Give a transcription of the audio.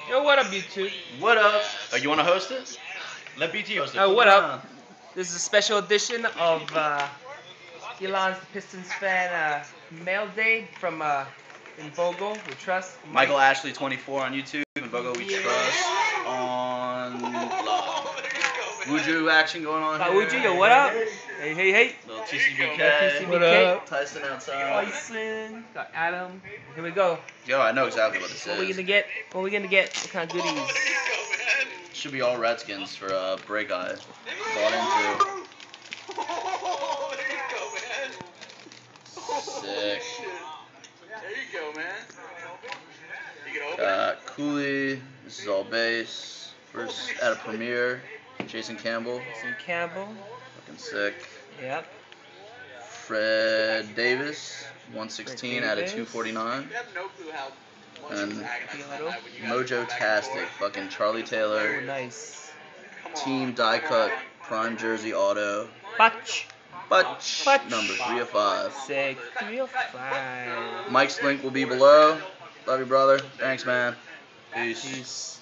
Yo, what up, YouTube? What up? Oh, you want to host it? Let BT host it. What up? This is a special edition of Elan's Pistons fan Mailday from InBogoWeTrust. mikeashley24 on YouTube. InBogoWeTrust on MOJO action going on here. Wojo, yo, what up? Hey, hey, hey. Little TCBK. What up? Tyson outside. Tyson. Got Adam. Here we go. Yo, I know exactly what this What is. we gonna get? What we gonna get? What kind of goodies? Should be all Redskins for break eye. Bought into. Sick. There you go, man. Cooley. This is all base. First at a premiere. Jason Campbell. Looking sick. Yep. Fred Davis. 116 out of 249. And MOJO-tastic. Fucking Charlie Taylor. Oh, nice. Team die cut. Prime jersey auto. Butch. Number 3 of 5. Sick. 3 of 5. Mike's link will be below. Love you, brother. Thanks, man. Peace.